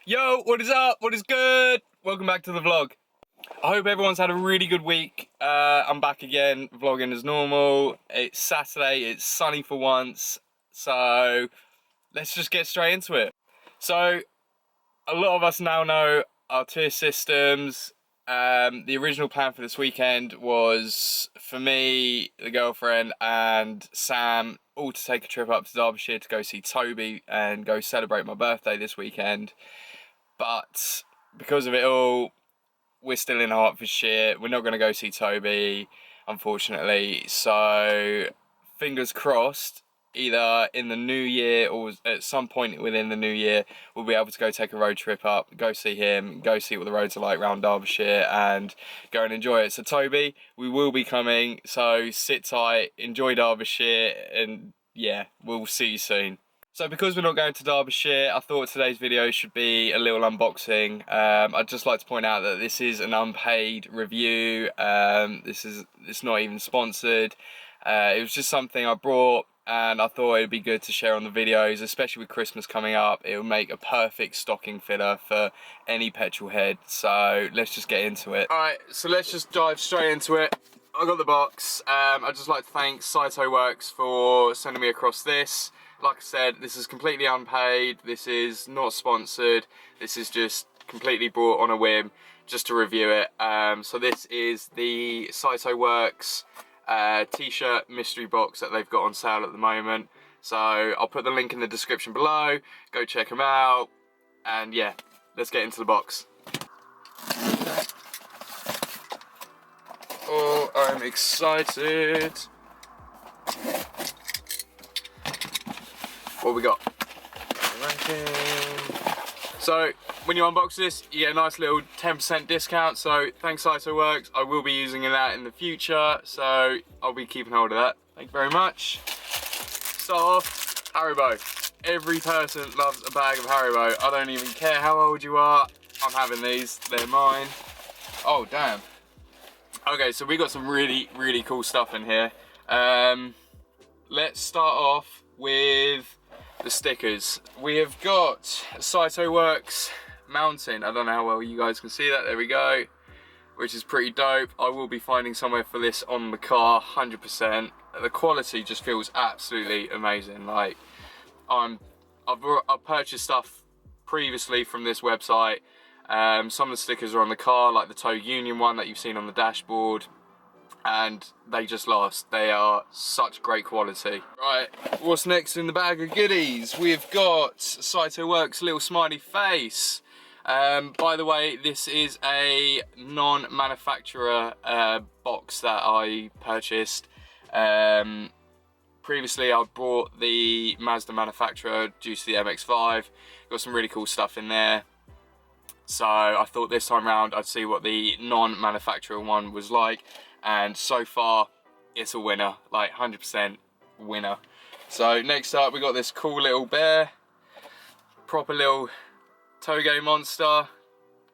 Yo, what is up? What is good? Welcome back to the vlog. I hope everyone's had a really good week. I'm back again, vlogging as normal. It's Saturday, it's sunny for once, so let's just get straight into it. So, a lot of us now know our tier systems. The original plan for this weekend was for me, the girlfriend, and Sam all to take a trip up to Derbyshire to go see Toby and go celebrate my birthday this weekend. But because of it all, we're still in Hertfordshire. We're not going to go see Toby, unfortunately. So, fingers crossed, either in the new year or at some point within the new year, we'll be able to go take a road trip up, go see him, go see what the roads are like around Derbyshire, and go and enjoy it. So, Toby, we will be coming. So, sit tight, enjoy Derbyshire, and yeah, we'll see you soon. So because we're not going to Derbyshire, I thought today's video should be a little unboxing. I'd just like to point out that this is an unpaid review. It's not even sponsored. It was just something I brought and I thought it'd be good to share on the videos, especially with Christmas coming up. It will make a perfect stocking filler for any petrol head. So let's just get into it. Alright, so let's just dive straight into it. I got the box. I'd just like to thank Saitoworks for sending me across this. Like I said, this is completely unpaid, this is not sponsored, this is just completely bought on a whim, just to review it. So this is the Saitoworks t-shirt mystery box that they've got on sale at the moment. So I'll put the link in the description below, go check them out, and yeah, let's get into the box. Oh, I'm excited. What we got? So when you unbox this, you get a nice little 10% discount. So thanks Saitoworks. I will be using that in the future, so I'll be keeping hold of that. Thank you very much. Start off, Haribo. Every person loves a bag of Haribo. I don't even care how old you are. I'm having these. They're mine. Oh damn. Okay, so we got some really cool stuff in here. Let's start off with the stickers. We have got Saitoworks mountain. I don't know how well you guys can see that. There we go. Which is pretty dope. I will be finding somewhere for this on the car, 100%. The quality just feels absolutely amazing. Like, I've purchased stuff previously from this website. Some of the stickers are on the car, like the Tow Union one that you've seen on the dashboard, and they just last. They are such great quality. Right, what's next in the bag of goodies? We've got Saitoworks little smiley face. By the way, this is a non-manufacturer box that I purchased. Previously I bought the Mazda manufacturer due to the MX-5. Got some really cool stuff in there. So I thought this time around I'd see what the non-manufacturer one was like. And so far, it's a winner, like 100% winner. So next up, we got this cool little bear, proper little Toge monster,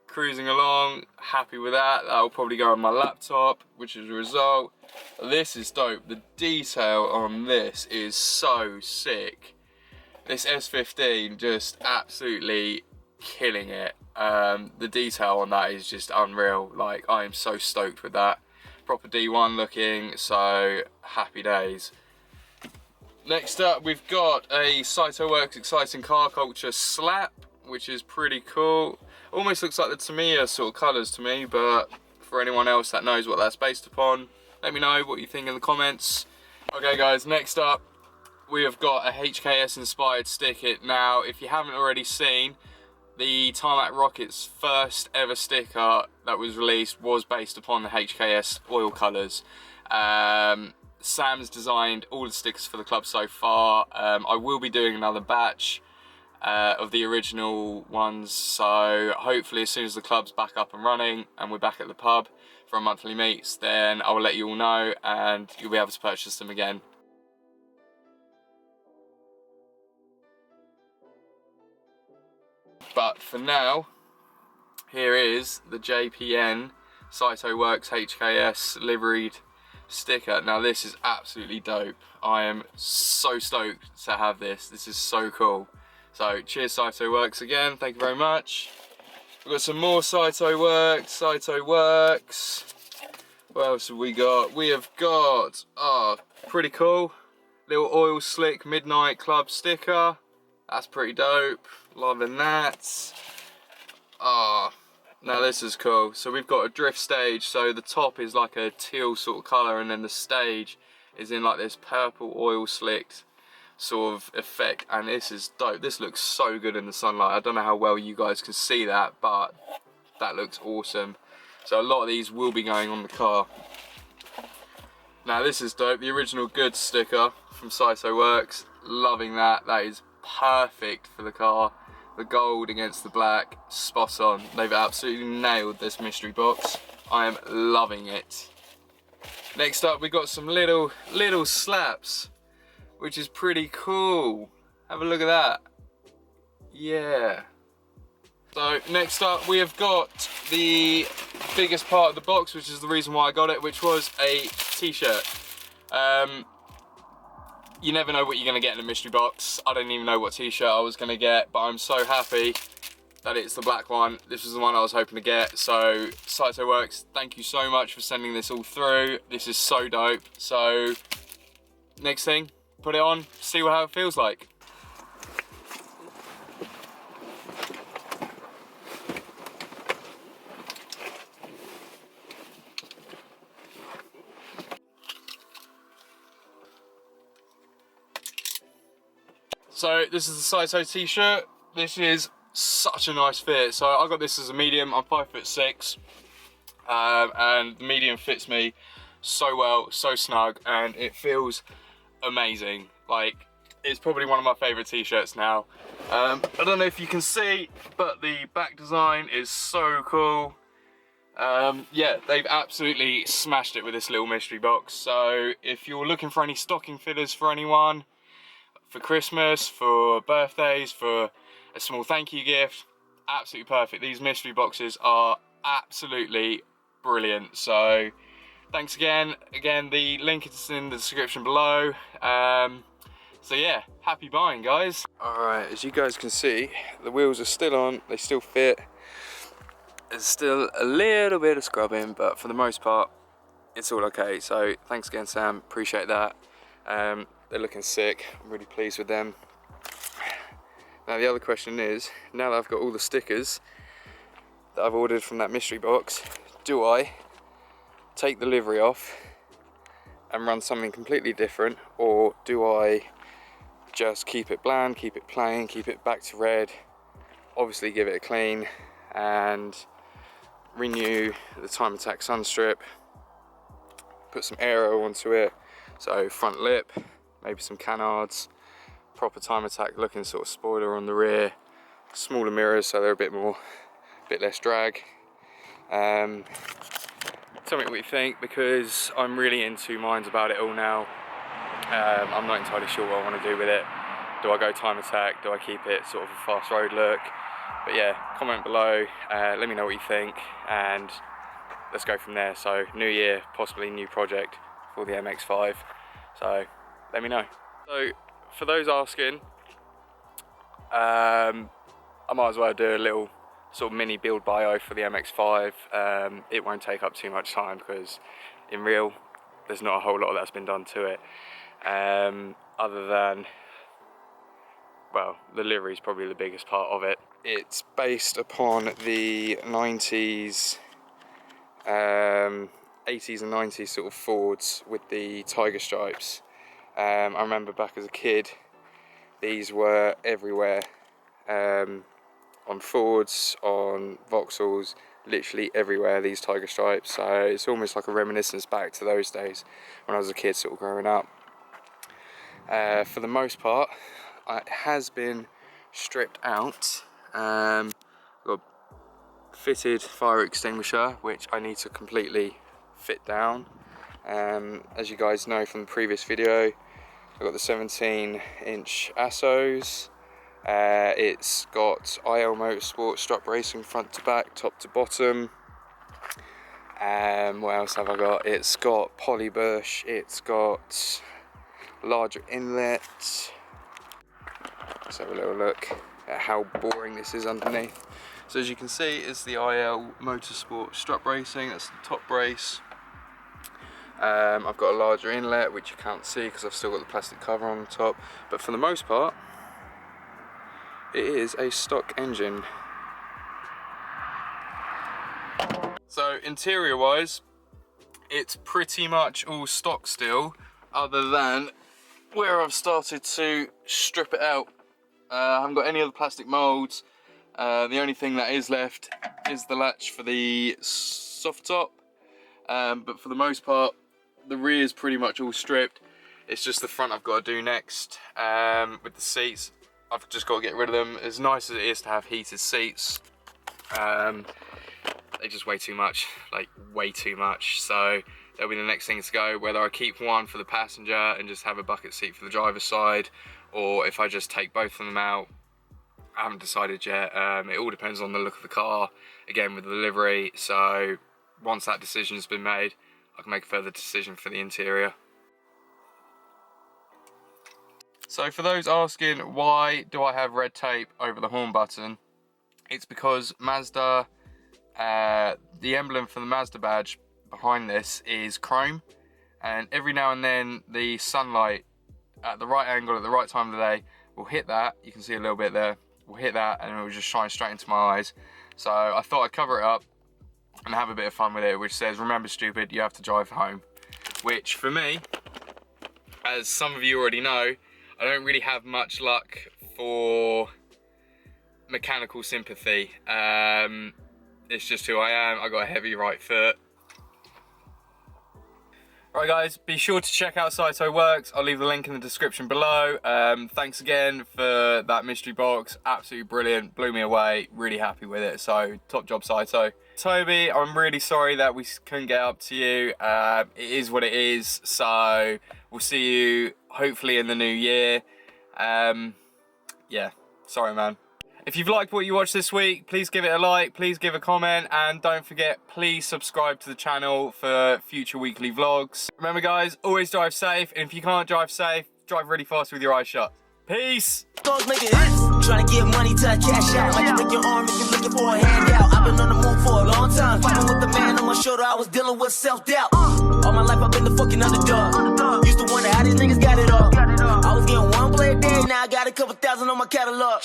cruising along, happy with that. That'll probably go on my laptop, which is a result. This is dope. The detail on this is so sick. This S15 just absolutely killing it. The detail on that is just unreal. Like, I am so stoked with that. Proper D1 looking, so happy days. Next up, we've got a Saitoworks Exciting Car Culture slap, which is pretty cool. Almost looks like the Tamiya sort of colours to me, but for anyone else that knows what that's based upon, let me know what you think in the comments. Okay guys, next up, we have got a HKS inspired sticker. Now, if you haven't already seen, the Tarmac Rockets first ever sticker that was released was based upon the HKS oil colours. Sam's designed all the stickers for the club so far. I will be doing another batch of the original ones, so hopefully as soon as the club's back up and running and we're back at the pub for our monthly meets, then I will let you all know and you'll be able to purchase them again. But for now, here is the JPN Saitoworks HKS liveried sticker. Now this is absolutely dope. I am so stoked to have this. This is so cool. So cheers Saitoworks again, thank you very much. We've got some more Saitoworks. What else have we got? We have got, pretty cool, little oil slick midnight club sticker. That's pretty dope, loving that. Now this is cool. So we've got a drift stage, so the top is like a teal sort of colour and then the stage is in like this purple oil slicked sort of effect, and this is dope. This looks so good in the sunlight. I don't know how well you guys can see that, but that looks awesome. So a lot of these will be going on the car. Now this is dope, the original good sticker from Saitoworks. Loving that, that is perfect for the car. The gold against the black, spot on. They've absolutely nailed this mystery box. I am loving it. Next up, we got some little slaps, which is pretty cool. Have a look at that. Yeah. So next up, we have got the biggest part of the box, which is the reason why I got it, which was a t-shirt. You never know what you're gonna get in a mystery box. I didn't even know what t-shirt I was gonna get, but I'm so happy that it's the black one. This was the one I was hoping to get. So Saitoworks, thank you so much for sending this all through. This is so dope. So next thing, put it on, see how it feels like. So this is the Saito t-shirt. This is such a nice fit. So I got this as a medium. I'm 5'6", and the medium fits me so well, so snug, and it feels amazing. Like, it's probably one of my favorite t-shirts now. I don't know if you can see, but the back design is so cool. Yeah, they've absolutely smashed it with this little mystery box. So if you're looking for any stocking fillers for anyone, for Christmas, for birthdays, for a small thank you gift, absolutely perfect. These mystery boxes are absolutely brilliant. So thanks again. Again, the link is in the description below. So yeah, happy buying, guys. Alright, as you guys can see, the wheels are still on, they still fit. There's still a little bit of scrubbing, but for the most part, it's all okay. So thanks again, Sam, appreciate that. They're looking sick, I'm really pleased with them. Now the other question is, now that I've got all the stickers that I've ordered from that mystery box, do I take the livery off and run something completely different, or do I just keep it bland, keep it plain, keep it back to red, obviously give it a clean, and renew the Time Attack sun strip, put some aero onto it, so front lip, maybe some canards, proper Time Attack looking sort of spoiler on the rear, smaller mirrors so they're a bit less drag. Tell me what you think, because I'm really in two minds about it all now. I'm not entirely sure what I want to do with it. Do I go Time Attack? Do I keep it sort of a fast road look? But yeah, comment below, let me know what you think, and let's go from there. So new year, possibly new project for the MX-5, so let me know. So for those asking, I might as well do a little sort of mini build bio for the MX-5. It won't take up too much time because in real there's not a whole lot that's been done to it, other than, well, the livery is probably the biggest part of it. It's based upon the 90s, 80s and 90s sort of Fords with the tiger stripes. I remember back as a kid, these were everywhere, on Fords, on Vauxhalls, literally everywhere, these tiger stripes. So it's almost like a reminiscence back to those days when I was a kid sort of growing up. For the most part, it has been stripped out. Got a fitted fire extinguisher, which I need to completely fit down. As you guys know from the previous video, I've got the 17-inch Assos. It's got IL Motorsport strut racing front to back, top to bottom. What else have I got? It's got polybush, it's got larger inlet. Let's have a little look at how boring this is underneath. So as you can see, it's the IL Motorsport strut bracing. That's the top brace. I've got a larger inlet, which you can't see because I've still got the plastic cover on the top. But for the most part, it is a stock engine. So interior wise, it's pretty much all stock still, other than where I've started to strip it out. I haven't got any other plastic moulds. The only thing that is left is the latch for the soft top, but for the most part the rear is pretty much all stripped. It's just the front I've got to do next. With the seats, I've just got to get rid of them. As nice as it is to have heated seats, they just weigh too much, like way too much. So that'll be the next thing to go, whether I keep one for the passenger and just have a bucket seat for the driver's side, or if I just take both of them out. I haven't decided yet. It all depends on the look of the car, again with the livery. So once that decision has been made, I can make a further decision for the interior. So for those asking, why do I have red tape over the horn button? It's because Mazda, the emblem for the Mazda badge behind this is chrome, and every now and then the sunlight at the right angle at the right time of the day will hit that. You can see a little bit there. Will hit that and it will just shine straight into my eyes. So I thought I'd cover it up and have a bit of fun with it, which says, remember stupid, you have to drive home. Which for me, as some of you already know, I don't really have much luck for mechanical sympathy. It's just who I am. I got a heavy right foot. Right guys, be sure to check out Saitoworks. I'll leave the link in the description below. Thanks again for that mystery box. Absolutely brilliant, blew me away. Really happy with it, so top job Saito. Toby, I'm really sorry that we couldn't get up to you. It is what it is, so we'll see you hopefully in the new year. Yeah, sorry man. If you've liked what you watched this week, please give it a like, please give a comment, and don't forget, please subscribe to the channel for future weekly vlogs. Remember guys, always drive safe, and if you can't drive safe, drive really fast with your eyes shut. Peace! Trying to get money to cash out. Might break your arm if you're looking for a handout. I've been on the move for a long time, fighting with the man on my shoulder. I was dealing with self-doubt. All my life I've been the fucking underdog. Used to wonder how these niggas got it all. I was getting one play a day, now I got a couple thousand on my catalog.